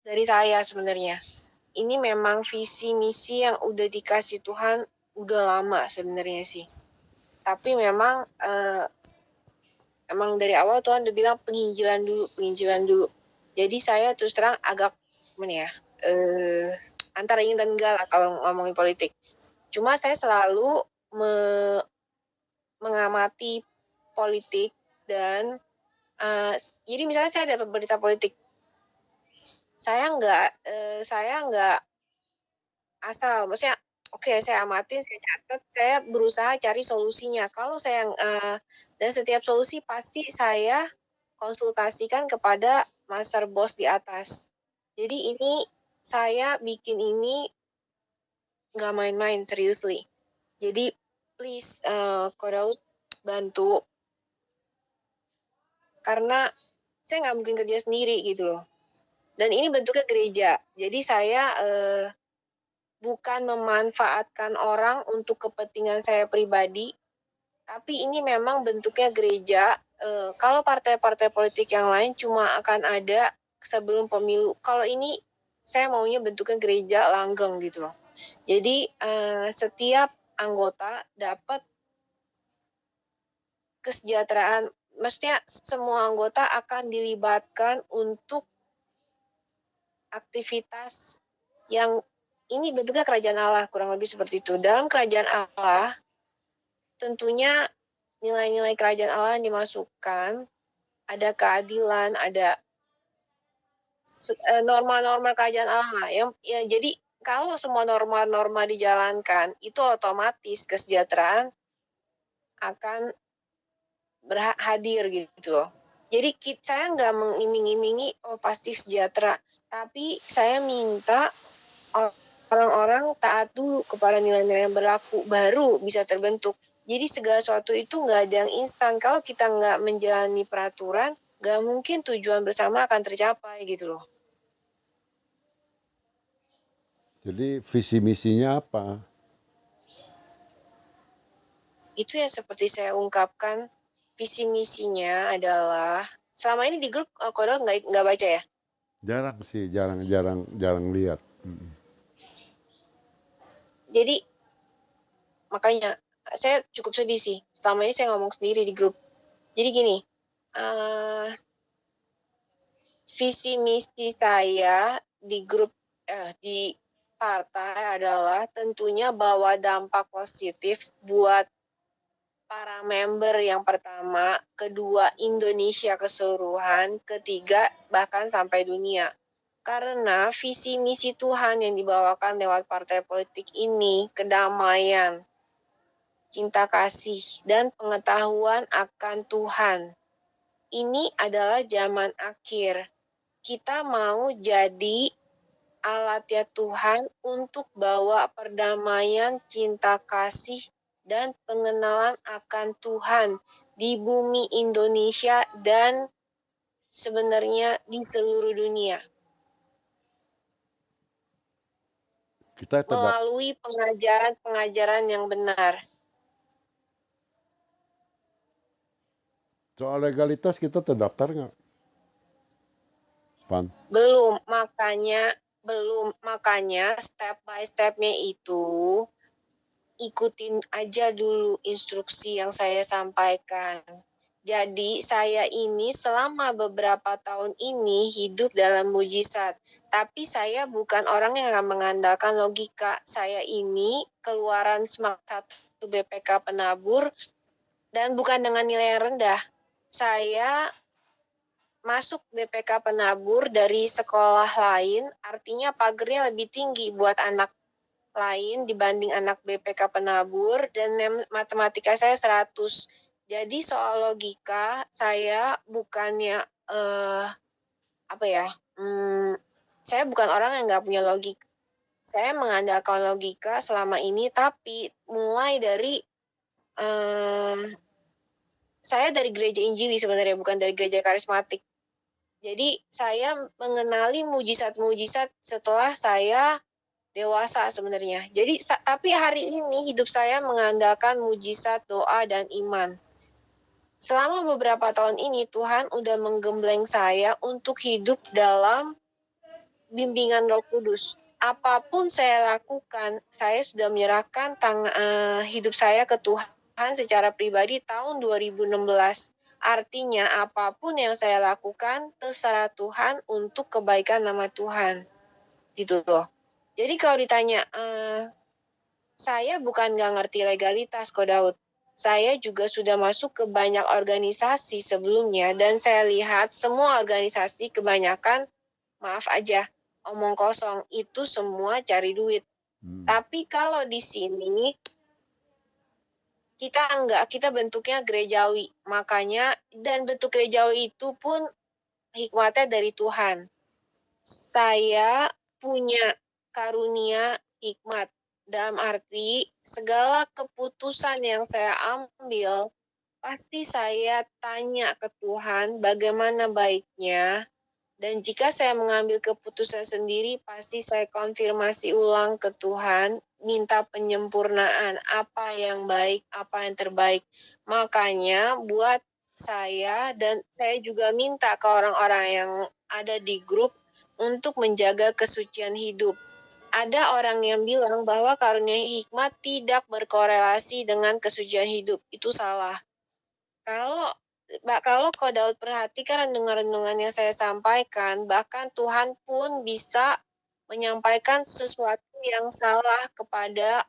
dari saya sebenarnya. Ini memang visi misi yang udah dikasih Tuhan udah lama sebenarnya sih. Tapi memang emang dari awal Tuhan udah bilang penginjilan dulu. Jadi saya terus terang agak antara ingin dan enggak lah kalau ngomongin politik. Cuma saya selalu mengamati politik dan jadi misalnya saya dapat berita politik, saya nggak asal, maksudnya oke, saya amatin, saya catat, saya berusaha cari solusinya. Kalau saya dan setiap solusi pasti saya konsultasikan kepada master boss di atas. Jadi ini saya bikin ini nggak main-main, seriously. Jadi please Kodaud bantu, karena saya nggak mungkin kerja sendiri gitu loh. Dan ini bentuknya gereja, jadi saya bukan memanfaatkan orang untuk kepentingan saya pribadi, tapi ini memang bentuknya gereja. Kalau partai-partai politik yang lain cuma akan ada sebelum pemilu. Kalau ini saya maunya bentuknya gereja langgeng gitu loh. Jadi setiap anggota dapat kesejahteraan, maksudnya semua anggota akan dilibatkan untuk aktivitas yang ini bentuknya kerajaan Allah, kurang lebih seperti itu. Dalam kerajaan Allah, tentunya nilai-nilai kerajaan Allah yang dimasukkan, ada keadilan, ada norma-norma kerajaan Allah. Ya, jadi kalau semua norma-norma dijalankan, itu otomatis kesejahteraan akan hadir gitu loh. Jadi saya nggak mengiming-imingi, oh pasti sejahtera. Tapi saya minta orang-orang taat dulu kepada nilai-nilai yang berlaku, baru bisa terbentuk. Jadi segala sesuatu itu nggak ada yang instan. Kalau kita nggak menjalani peraturan, nggak mungkin tujuan bersama akan tercapai gitu loh. Jadi visi misinya apa? Itu yang seperti saya ungkapkan, visi misinya adalah, selama ini di grup Kodok nggak baca ya? Jarang sih, jarang lihat. Jadi makanya saya cukup sedih sih. Selama ini saya ngomong sendiri di grup. Jadi gini, visi misi saya di grup di partai adalah tentunya bawa dampak positif buat para member yang pertama, kedua Indonesia keseluruhan, ketiga bahkan sampai dunia. Karena visi misi Tuhan yang dibawakan lewat partai politik ini, kedamaian, cinta kasih, dan pengetahuan akan Tuhan. Ini adalah zaman akhir. Kita mau jadi alatnya Tuhan untuk bawa perdamaian, cinta kasih, dan pengenalan akan Tuhan di bumi Indonesia dan sebenarnya di seluruh dunia. Kita melalui pengajaran-pengajaran yang benar. Soal legalitas kita terdaftar nggak, Pan? Belum, makanya step by stepnya itu ikutin aja dulu instruksi yang saya sampaikan. Jadi saya ini selama beberapa tahun ini hidup dalam mujizat. Tapi saya bukan orang yang akan mengandalkan logika. Saya ini keluaran SMAK 1 BPK penabur dan bukan dengan nilai yang rendah. Saya masuk BPK penabur dari sekolah lain, artinya pagernya lebih tinggi buat anak lain dibanding anak BPK penabur, dan matematika saya 100. Jadi soal logika saya bukannya saya bukan orang yang nggak punya logika. Saya mengandalkan logika selama ini, tapi mulai dari saya dari gereja Injili sebenarnya, bukan dari gereja karismatik. Jadi saya mengenali mujizat-mujizat setelah saya dewasa sebenarnya. Jadi tapi hari ini hidup saya mengandalkan mujizat, doa, dan iman. Selama beberapa tahun ini Tuhan udah menggembleng saya untuk hidup dalam bimbingan Roh Kudus. Apapun saya lakukan, saya sudah menyerahkan hidup saya ke Tuhan secara pribadi tahun 2016. Artinya apapun yang saya lakukan terserah Tuhan untuk kebaikan nama Tuhan. Gitu loh. Jadi kalau ditanya, saya bukan nggak ngerti legalitas kok Daud. Saya juga sudah masuk ke banyak organisasi sebelumnya dan saya lihat semua organisasi kebanyakan, maaf aja, omong kosong, itu semua cari duit. Tapi kalau di sini kita bentuknya gerejawi. Makanya dan bentuk gerejawi itu pun hikmatnya dari Tuhan. Saya punya karunia hikmat. Dalam arti, segala keputusan yang saya ambil, pasti saya tanya ke Tuhan bagaimana baiknya. Dan jika saya mengambil keputusan sendiri, pasti saya konfirmasi ulang ke Tuhan, minta penyempurnaan, apa yang baik, apa yang terbaik. Makanya buat saya, dan saya juga minta ke orang-orang yang ada di grup untuk menjaga kesucian hidup. Ada orang yang bilang bahwa karunia hikmat tidak berkorelasi dengan kesucian hidup. Itu salah. Kalau kau Daud perhatikan renungan-renungan yang saya sampaikan, bahkan Tuhan pun bisa menyampaikan sesuatu yang salah kepada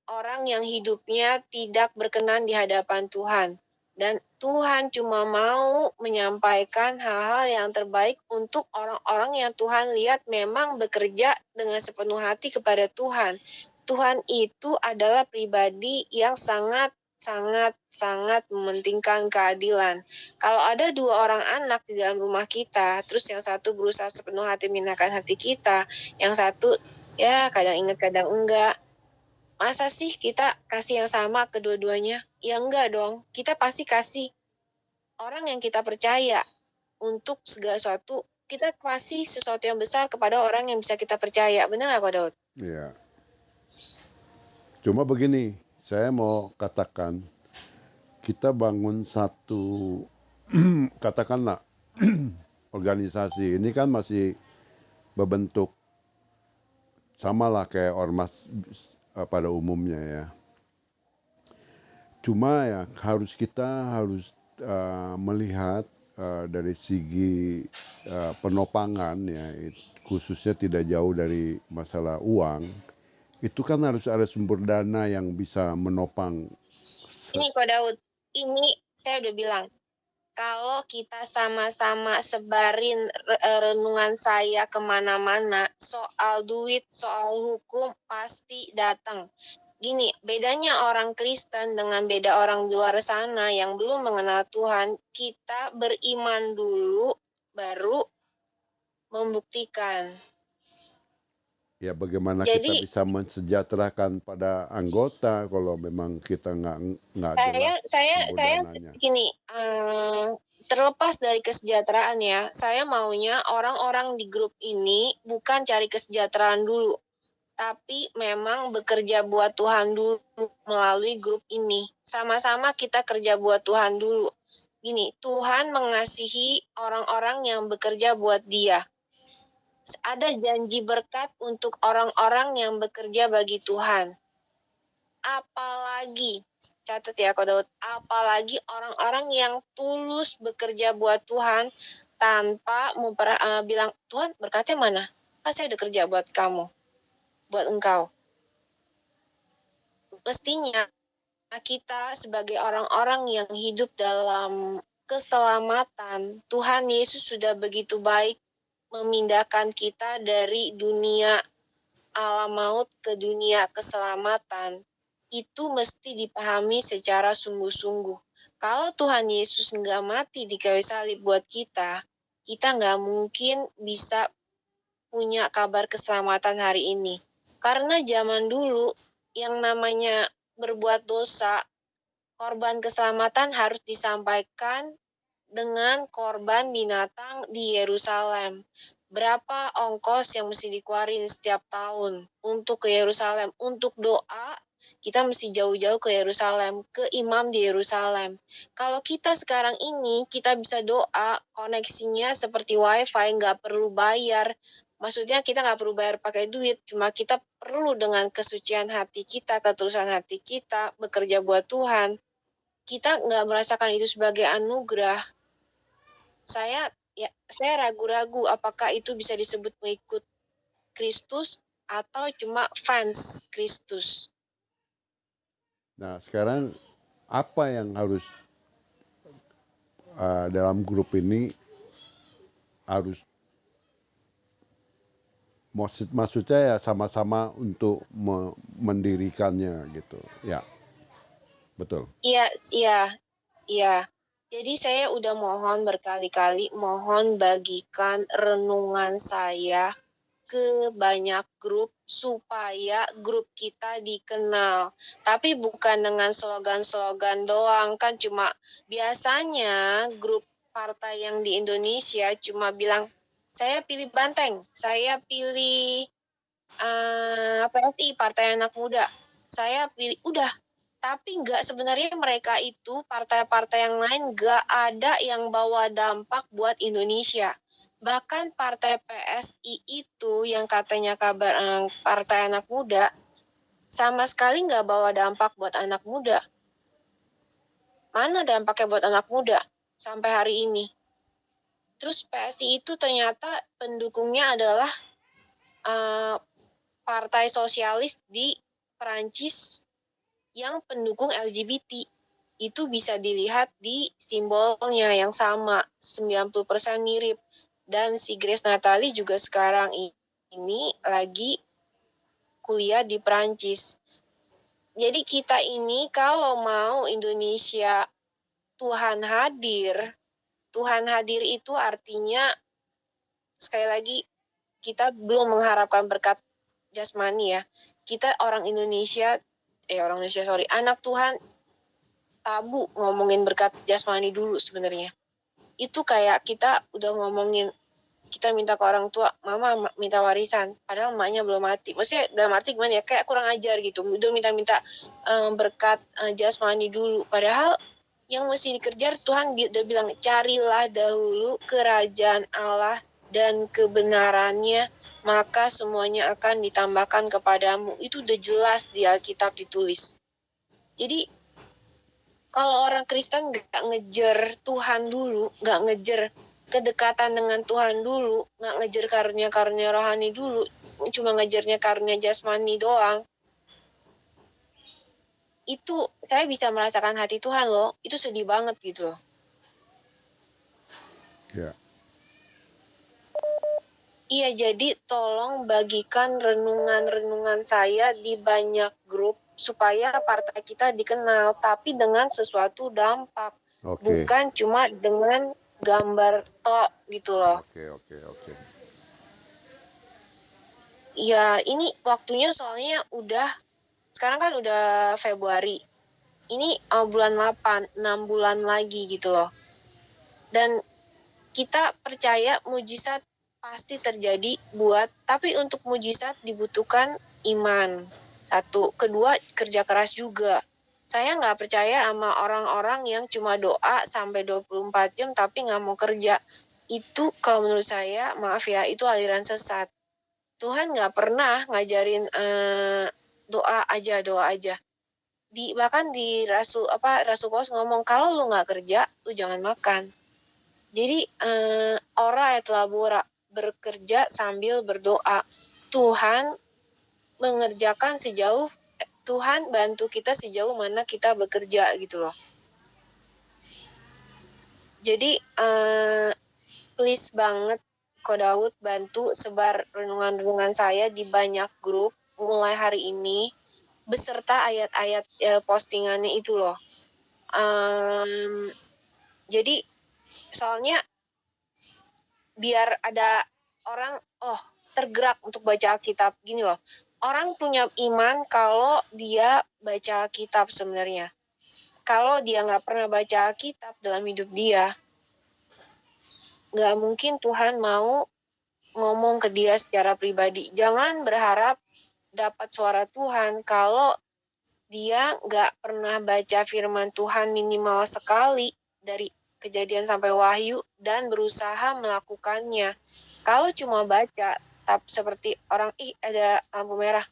orang yang hidupnya tidak berkenan di hadapan Tuhan. Dan Tuhan cuma mau menyampaikan hal-hal yang terbaik untuk orang-orang yang Tuhan lihat memang bekerja dengan sepenuh hati kepada Tuhan. Tuhan itu adalah pribadi yang sangat mementingkan keadilan. Kalau ada dua orang anak di dalam rumah kita, terus yang satu berusaha sepenuh hati memindahkan hati kita, yang satu ya kadang ingat kadang enggak. Masa sih kita kasih yang sama kedua-duanya? Ya enggak dong. Kita pasti kasih orang yang kita percaya untuk segala sesuatu. Kita kasih sesuatu yang besar kepada orang yang bisa kita percaya. Benar nggak, Kak Daud? Iya. Cuma begini, saya mau katakan, kita bangun satu, katakanlah, organisasi. Ini kan masih berbentuk samalah kayak ormas pada umumnya ya. Cuma ya kita harus melihat dari segi penopangan ya, khususnya tidak jauh dari masalah uang, itu kan harus ada sumber dana yang bisa menopang. Ini Kak Daud, ini saya udah bilang, kalau kita sama-sama sebarin renungan saya kemana-mana, soal duit, soal hukum, pasti datang. Gini, bedanya orang Kristen dengan beda orang luar sana yang belum mengenal Tuhan, kita beriman dulu, baru membuktikan. Ya bagaimana Jadi, kita bisa mensejahterakan pada anggota kalau memang kita nggak jelas saya dananya. gini, terlepas dari kesejahteraan ya, saya maunya orang-orang di grup ini bukan cari kesejahteraan dulu, tapi memang bekerja buat Tuhan dulu melalui grup ini. Sama-sama kita kerja buat Tuhan dulu. Gini, Tuhan mengasihi orang-orang yang bekerja buat Dia. Ada janji berkat untuk orang-orang yang bekerja bagi Tuhan. Apalagi, catat ya Kak Daud, apalagi orang-orang yang tulus bekerja buat Tuhan tanpa bilang, Tuhan berkatnya mana? Kan saya udah kerja buat kamu, buat engkau. Mestinya kita sebagai orang-orang yang hidup dalam keselamatan, Tuhan Yesus sudah begitu baik memindahkan kita dari dunia alam maut ke dunia keselamatan. Itu mesti dipahami secara sungguh-sungguh. Kalau Tuhan Yesus nggak mati di kayu salib buat kita nggak mungkin bisa punya kabar keselamatan hari ini. Karena zaman dulu yang namanya berbuat dosa, korban keselamatan harus disampaikan dengan korban binatang di Yerusalem. Berapa ongkos yang mesti dikeluarin setiap tahun untuk ke Yerusalem, untuk doa, Kita mesti jauh-jauh ke Yerusalem, ke imam di Yerusalem. Kalau kita sekarang ini, kita bisa doa, koneksinya seperti wifi, nggak perlu bayar. Maksudnya kita nggak perlu bayar pakai duit, cuma kita perlu dengan kesucian hati kita, ketulusan hati kita, bekerja buat Tuhan. Kita nggak merasakan itu sebagai anugerah. Saya ragu-ragu apakah itu bisa disebut mengikut Kristus atau cuma fans Kristus. Nah, sekarang apa yang harus dalam grup ini harus maksudnya ya sama-sama untuk mendirikannya gitu. Ya, betul. Iya. Jadi saya udah mohon berkali-kali, mohon bagikan renungan saya ke banyak grup supaya grup kita dikenal. Tapi bukan dengan slogan-slogan doang, kan cuma biasanya grup partai yang di Indonesia cuma bilang, saya pilih Banteng, saya pilih PSI, Partai Anak Muda, saya pilih, udah. Tapi sebenarnya mereka itu, partai-partai yang lain nggak ada yang bawa dampak buat Indonesia. Bahkan partai PSI itu yang katanya kabar partai anak muda, sama sekali nggak bawa dampak buat anak muda. Mana dampaknya buat anak muda sampai hari ini? Terus PSI itu ternyata pendukungnya adalah partai sosialis di Perancis yang pendukung LGBT. Itu bisa dilihat di simbolnya yang sama, 90% mirip. Dan si Grace Natali juga sekarang ini lagi kuliah di Perancis. Jadi kita ini kalau mau Indonesia Tuhan hadir itu artinya sekali lagi kita belum mengharapkan berkat jasmani ya. Kita anak Tuhan tabu ngomongin berkat jasmani dulu sebenarnya. Itu kayak kita udah ngomongin, kita minta ke orang tua, mama minta warisan, padahal emaknya belum mati. Maksudnya dalam arti gimana ya, kayak kurang ajar gitu. Udah minta berkat jasmani dulu. Padahal yang mesti dikejar Tuhan udah bilang, carilah dahulu kerajaan Allah dan kebenarannya, maka semuanya akan ditambahkan kepadamu. Itu udah jelas di Alkitab ditulis. Jadi kalau orang Kristen nggak ngejar Tuhan dulu, nggak ngejar kedekatan dengan Tuhan dulu, nggak ngejar karunia-karunia rohani dulu, cuma ngejarnya karunia jasmani doang, itu saya bisa merasakan hati Tuhan loh, itu sedih banget gitu loh. Ya. Iya, jadi tolong bagikan renungan-renungan saya di banyak grup supaya partai kita dikenal, tapi dengan sesuatu dampak. Oke. Bukan cuma dengan gambar tok gitu loh. Oke. Ya, ini waktunya soalnya sekarang kan udah Februari. Ini bulan 8, 6 bulan lagi gitu loh. Dan kita percaya mujizat pasti terjadi tapi untuk mujizat dibutuhkan iman. Satu, kedua kerja keras juga. Saya nggak percaya sama orang-orang yang cuma doa sampai 24 jam tapi nggak mau kerja. Itu kalau menurut saya, maaf ya, itu aliran sesat. Tuhan nggak pernah ngajarin doa aja. Bahkan di Rasul Paulus ngomong, kalau lu nggak kerja, lu jangan makan. Jadi ora et labora, bekerja sambil berdoa. Tuhan mengerjakan Tuhan bantu kita sejauh mana kita bekerja gitu loh. Jadi please banget Ko Daud bantu sebar renungan-renungan saya di banyak grup mulai hari ini beserta ayat-ayat postingannya itu loh. Jadi soalnya biar ada orang tergerak untuk baca Alkitab gini loh. Orang punya iman kalau dia baca Alkitab sebenarnya. Kalau dia nggak pernah baca Alkitab dalam hidup dia, nggak mungkin Tuhan mau ngomong ke dia secara pribadi. Jangan berharap dapat suara Tuhan kalau dia nggak pernah baca firman Tuhan minimal sekali dari Kejadian sampai Wahyu dan berusaha melakukannya. Kalau cuma baca, seperti orang, ada lampu merah,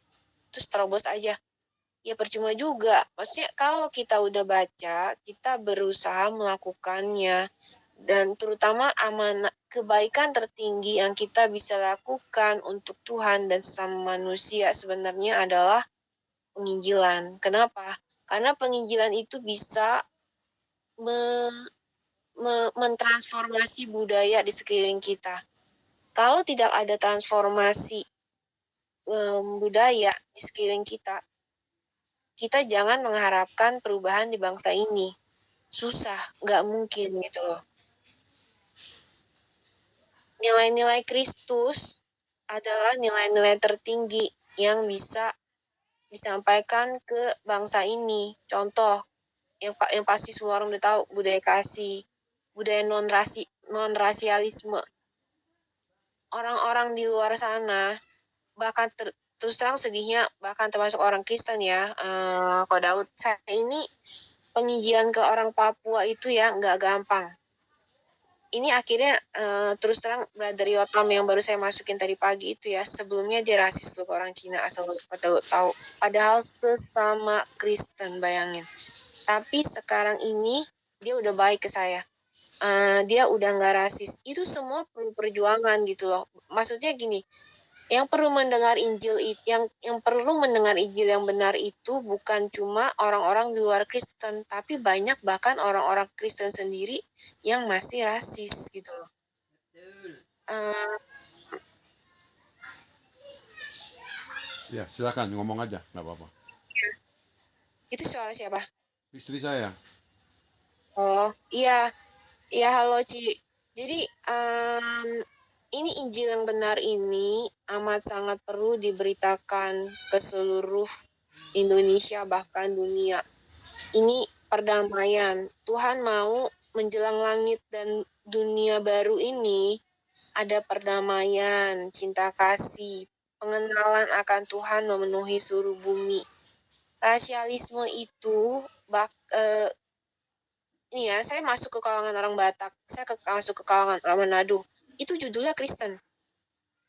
terus terobos aja. Ya percuma juga. Maksudnya kalau kita udah baca, kita berusaha melakukannya. Dan terutama kebaikan tertinggi yang kita bisa lakukan untuk Tuhan dan sesama manusia sebenarnya adalah penginjilan. Kenapa? Karena penginjilan itu bisa mentransformasi budaya di sekeliling kita. Kalau tidak ada transformasi budaya di sekeliling kita, kita jangan mengharapkan perubahan di bangsa ini. Susah, nggak mungkin gitu loh. Nilai-nilai Kristus adalah nilai-nilai tertinggi yang bisa disampaikan ke bangsa ini. Contoh, yang pasti semua orang udah tahu, budaya kasih, budaya non-rasialisme. Orang-orang di luar sana, bahkan terus terang sedihnya, bahkan termasuk orang Kristen ya, Ko Daud, saya ini penginjilan ke orang Papua itu ya nggak gampang. Ini akhirnya terus terang Brother Yotam yang baru saya masukin tadi pagi itu ya, sebelumnya dia rasis loh ke orang Cina, asal tahu. Padahal sesama Kristen, bayangin. Tapi sekarang ini dia udah baik ke saya. Dia udah nggak rasis. Itu semua perlu perjuangan gitu loh. Maksudnya gini, yang perlu mendengar Injil yang perlu mendengar Injil yang benar itu bukan cuma orang-orang di luar Kristen, tapi banyak bahkan orang-orang Kristen sendiri yang masih rasis gitu loh. Ya, silakan ngomong aja, nggak apa-apa. Itu suara siapa? Istri saya. Oh, iya. Ya, halo Ci. Jadi, ini Injil yang benar ini amat sangat perlu diberitakan ke seluruh Indonesia, bahkan dunia. Ini perdamaian. Tuhan mau menjelang langit dan dunia baru ini ada perdamaian, cinta kasih, pengenalan akan Tuhan memenuhi seluruh bumi. Rasialisme itu ini ya, saya masuk ke kalangan orang Batak, saya masuk ke kalangan orang Manado, itu judulnya Kristen,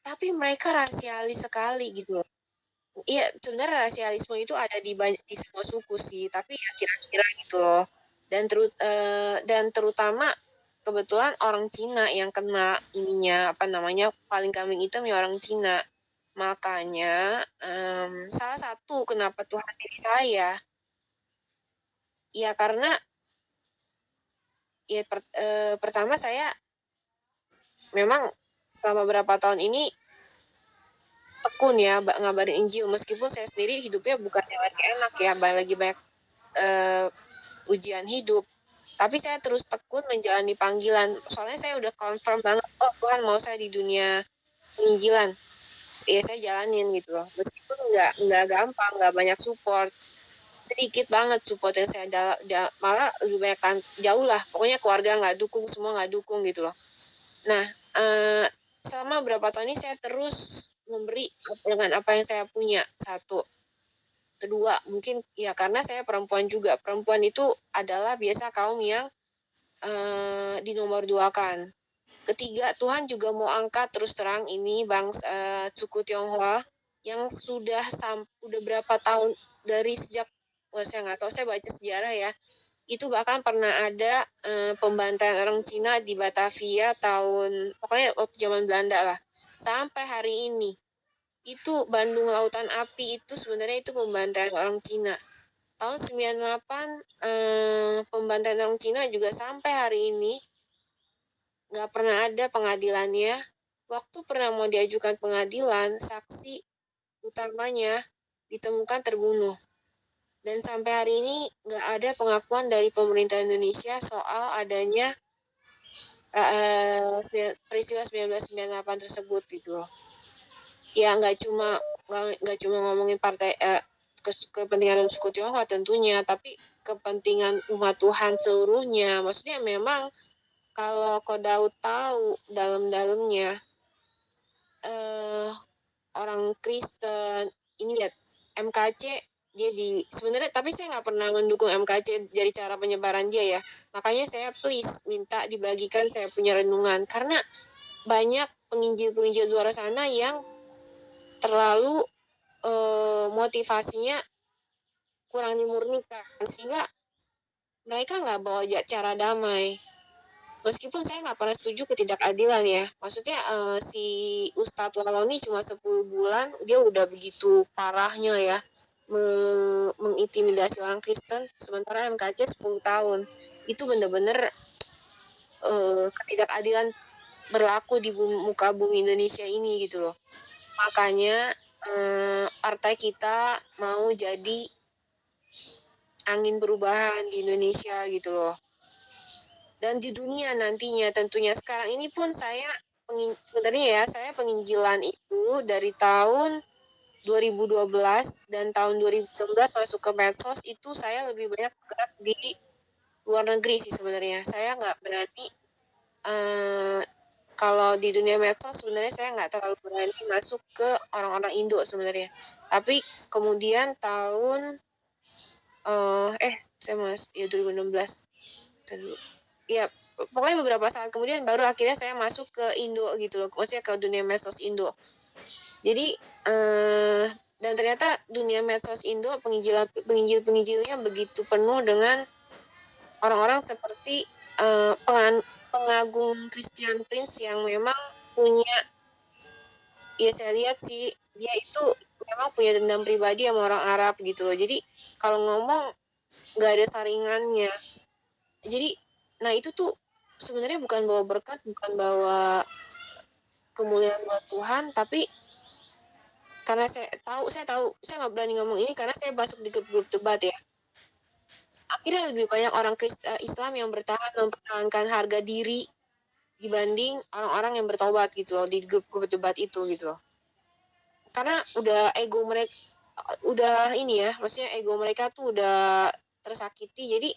tapi mereka rasialis sekali gitu loh. Iya, sebenarnya rasialisme itu ada di semua suku sih, tapi ya kira-kira gitu loh. Dan terutama kebetulan orang Cina yang kena ininya, paling kambing hitam ya orang Cina. Makanya salah satu kenapa Tuhan pilih saya, ya karena ya pertama saya memang selama beberapa tahun ini tekun ya ngabarin Injil, meskipun saya sendiri hidupnya bukan yang lagi enak ya, lagi banyak ujian hidup, tapi saya terus tekun menjalani panggilan. Soalnya saya udah confirm banget, oh Tuhan mau saya di dunia penginjilan, ya saya jalanin gitu loh, meskipun nggak gampang, nggak banyak support, sedikit banget support yang saya malah lebih banyak jauh lah, pokoknya keluarga nggak dukung, semua nggak dukung gitu loh. Nah, selama beberapa tahun ini saya terus memberi dengan apa yang saya punya. Satu. Kedua, mungkin ya karena saya perempuan juga. Perempuan itu adalah biasa kaum yang dinomorduakan. Ketiga, Tuhan juga mau angkat terus terang ini bangsa suku Tionghoa yang udah berapa tahun dari sejak, saya nggak tahu, saya baca sejarah ya, itu bahkan pernah ada pembantaian orang Cina di Batavia pokoknya waktu zaman Belanda lah, sampai hari ini. Itu Bandung Lautan Api itu sebenarnya itu pembantaian orang Cina. Tahun 98 pembantaian orang Cina juga sampai hari ini nggak pernah ada pengadilannya. Waktu pernah mau diajukan pengadilan, saksi utamanya ditemukan terbunuh. Dan sampai hari ini nggak ada pengakuan dari pemerintah Indonesia soal adanya peristiwa 1998 tersebut gitu loh. Ya nggak cuma ngomongin partai kepentingan suku Tionghoa tentunya, tapi kepentingan umat Tuhan seluruhnya. Maksudnya memang kalau Ko Daud tahu dalam-dalamnya orang Kristen ini lihat MKC dia sebenarnya, tapi saya nggak pernah mendukung MKC dari cara penyebaran dia ya. Makanya saya please minta dibagikan saya punya renungan, karena banyak penginjil-penginjil luar sana yang terlalu motivasinya kurang dimurnikan, sehingga mereka nggak bawa cara damai. Meskipun saya nggak pernah setuju ketidakadilan ya. Maksudnya si Ustadz Waloni cuma 10 bulan, dia udah begitu parahnya ya mengintimidasi orang Kristen, sementara MKC 10 tahun. Itu benar-benar ketidakadilan berlaku di muka bumi Indonesia ini gitu loh. Makanya partai kita mau jadi angin perubahan di Indonesia gitu loh. Dan di dunia nantinya tentunya. Sekarang ini pun saya sebenarnya ya, saya penginjilan itu dari tahun 2012 dan tahun 2016 masuk ke medsos itu saya lebih banyak bergerak di luar negeri sih sebenarnya. Saya nggak berani kalau di dunia medsos sebenarnya saya nggak terlalu berani masuk ke orang-orang Indo sebenarnya. Tapi kemudian tahun saya ya 2016 ya pokoknya beberapa saat kemudian baru akhirnya saya masuk ke Indo gitu loh, maksudnya ke dunia medsos Indo. Jadi dan ternyata dunia medsos Indo penginjilnya begitu penuh dengan orang-orang seperti pengagung Christian Prince yang memang punya, ya saya lihat sih dia itu memang punya dendam pribadi sama orang Arab gitu loh. Jadi kalau ngomong nggak ada saringannya. Jadi nah itu tuh sebenarnya bukan bawa berkat, bukan bawa kemuliaan buat Tuhan, tapi karena saya tahu saya nggak berani ngomong ini karena saya masuk di grup-grup debat ya. Akhirnya lebih banyak orang Islam yang mempertahankan harga diri dibanding orang-orang yang bertobat gitu loh di grup-grup debat itu gitu loh. Karena udah ego mereka maksudnya ego mereka tuh udah tersakiti, jadi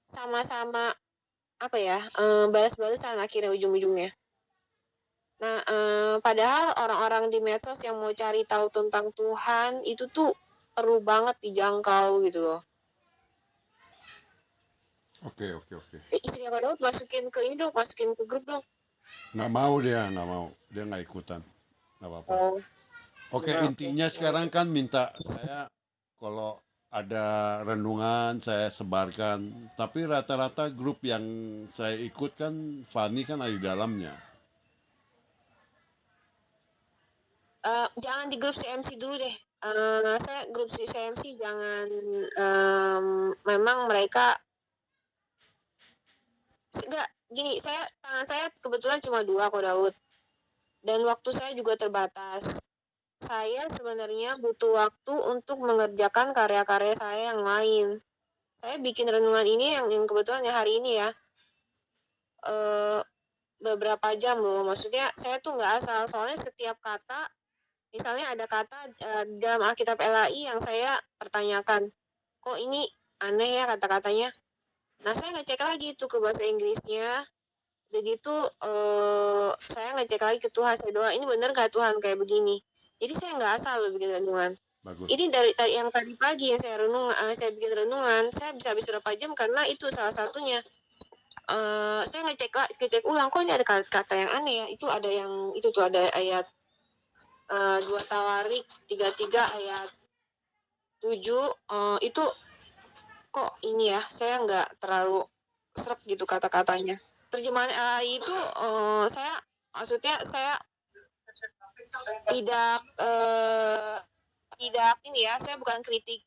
sama-sama balas-balasan akhirnya ujung-ujungnya. Nah, padahal orang-orang di medsos yang mau cari tahu tentang Tuhan itu tuh perlu banget dijangkau gitu loh. Oke. Istri Kak Daud masukin ke grup dong. Nggak mau, dia nggak ikutan, nggak apa-apa. Oke, intinya sekarang kan minta saya kalau ada renungan saya sebarkan, tapi rata-rata grup yang saya ikut kan Fani kan ada di dalamnya. Jangan di grup CMC dulu deh. Saya grup CMC jangan, memang mereka enggak gini, tangan saya kebetulan cuma 2 kok Daud, dan waktu saya juga terbatas. Saya sebenarnya butuh waktu untuk mengerjakan karya-karya saya yang lain. Saya bikin renungan ini yang kebetulan hari ini ya, beberapa jam loh. Maksudnya saya tuh nggak asal, soalnya setiap kata, misalnya ada kata dalam Alkitab LAI yang saya pertanyakan, kok ini aneh ya kata-katanya. Nah saya ngecek lagi tuh ke bahasa Inggrisnya, begitu saya ngecek lagi ke Tuhan, saya doa ini bener gak Tuhan kayak begini. Jadi saya nggak asal loh bikin renungan. Bagus. Ini dari yang tadi pagi yang saya bikin renungan, saya bisa habis berapa jam karena itu salah satunya. Saya ngecek ulang, kok ini ada kata yang aneh ya. Itu ada yang itu tuh ada ayat 2 Tawarik 33 ayat 7 itu kok ini ya, saya nggak terlalu serap gitu kata-katanya. Terjemahan itu saya tidak ini ya, saya bukan kritik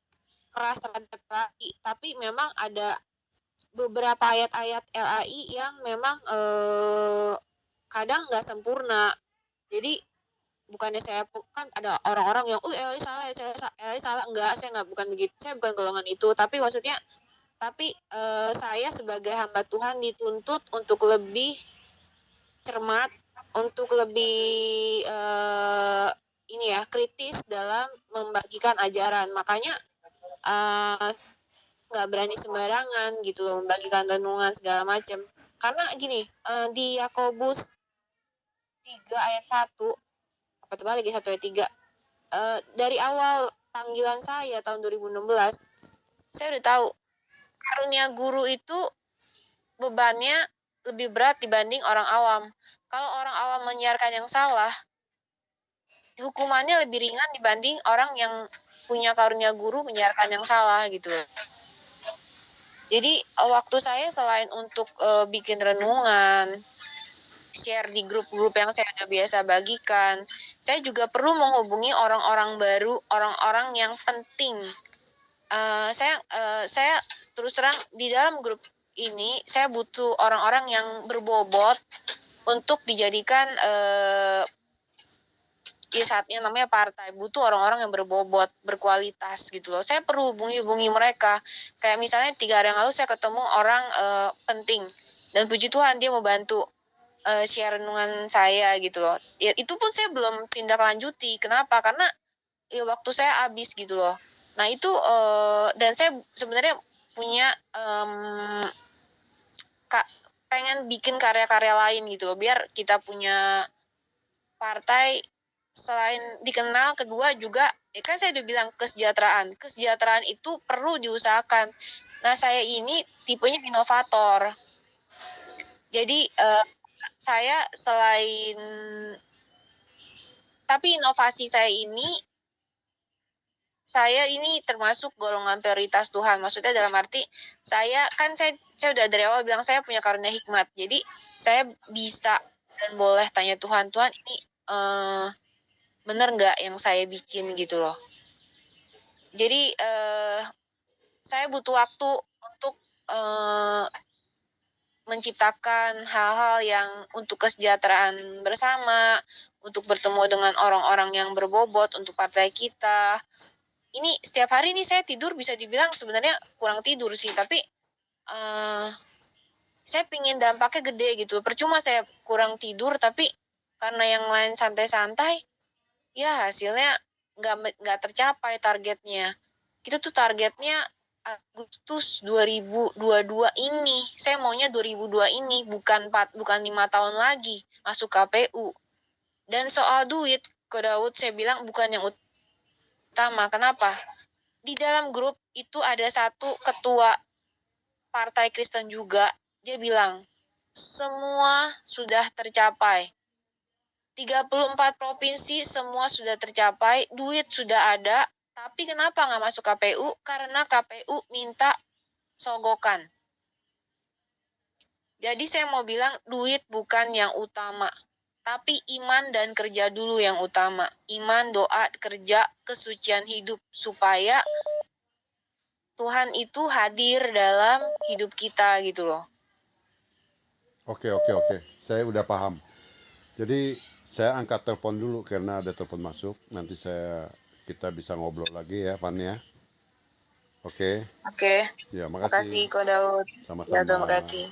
keras terhadap LAI, tapi memang ada beberapa ayat-ayat LAI yang memang kadang nggak sempurna. Jadi bukannya saya kan ada orang-orang yang LAI salah, enggak, saya nggak, bukan begitu, saya bukan golongan itu, tapi maksudnya saya sebagai hamba Tuhan dituntut untuk lebih cermat, untuk lebih kritis dalam membagikan ajaran. Makanya nggak berani sembarangan gitu loh membagikan renungan segala macam. Karena gini, di Yakobus 3 ayat 1 apa terbalik 1 ayat 3, dari awal panggilan saya tahun 2016, saya udah tahu karunia guru itu bebannya lebih berat dibanding orang awam. Kalau orang awam menyiarkan yang salah, hukumannya lebih ringan dibanding orang yang punya karunia guru menyiarkan yang salah gitu. Jadi waktu saya selain untuk bikin renungan, share di grup-grup yang saya udah biasa bagikan, saya juga perlu menghubungi orang-orang baru, orang-orang yang penting. Saya terus terang di dalam grup ini saya butuh orang-orang yang berbobot untuk dijadikan ya saatnya namanya partai, butuh orang-orang yang berbobot, berkualitas gitu loh. Saya perlu hubungi mereka. Kayak misalnya 3 hari yang lalu saya ketemu orang penting, dan puji Tuhan dia mau bantu share renungan saya gitu loh. Ya, itu pun saya belum tindak lanjuti. Kenapa? Karena ya waktu saya habis gitu loh. Nah itu dan saya sebenarnya punya pengen bikin karya-karya lain gitu loh, biar kita punya partai selain dikenal, kedua juga kan saya udah bilang kesejahteraan itu perlu diusahakan. Nah saya ini tipenya inovator, jadi saya selain tapi inovasi saya ini termasuk golongan prioritas Tuhan. Maksudnya dalam arti saya udah dari awal bilang saya punya karunia hikmat, jadi saya bisa dan boleh tanya Tuhan ini bener nggak yang saya bikin gitu loh. Jadi saya butuh waktu untuk menciptakan hal-hal yang untuk kesejahteraan bersama, untuk bertemu dengan orang-orang yang berbobot untuk partai kita. Ini setiap hari ini saya tidur bisa dibilang sebenarnya kurang tidur sih, tapi saya pingin dampaknya gede gitu. Percuma saya kurang tidur, tapi karena yang lain santai-santai, ya hasilnya nggak tercapai targetnya. Kita tuh targetnya Agustus 2022 ini. Saya maunya 2002 ini, bukan 5 tahun lagi masuk KPU. Dan soal duit, ke Daud saya bilang bukan yang utama. Kenapa? Di dalam grup itu ada satu ketua Partai Kristen juga, dia bilang, semua sudah tercapai. 34 provinsi semua sudah tercapai, duit sudah ada, tapi kenapa nggak masuk KPU? Karena KPU minta sogokan. Jadi saya mau bilang duit bukan yang utama, tapi iman dan kerja dulu yang utama. Iman, doa, kerja, kesucian hidup, supaya Tuhan itu hadir dalam hidup kita gitu loh. Oke. Saya udah paham. Jadi saya angkat telepon dulu karena ada telepon masuk. Nanti kita bisa ngobrol lagi ya, Van ya. Oke. Oke. Ya, Makasih makasih. Ko Daud. Ya, Sama-sama. terima kasih.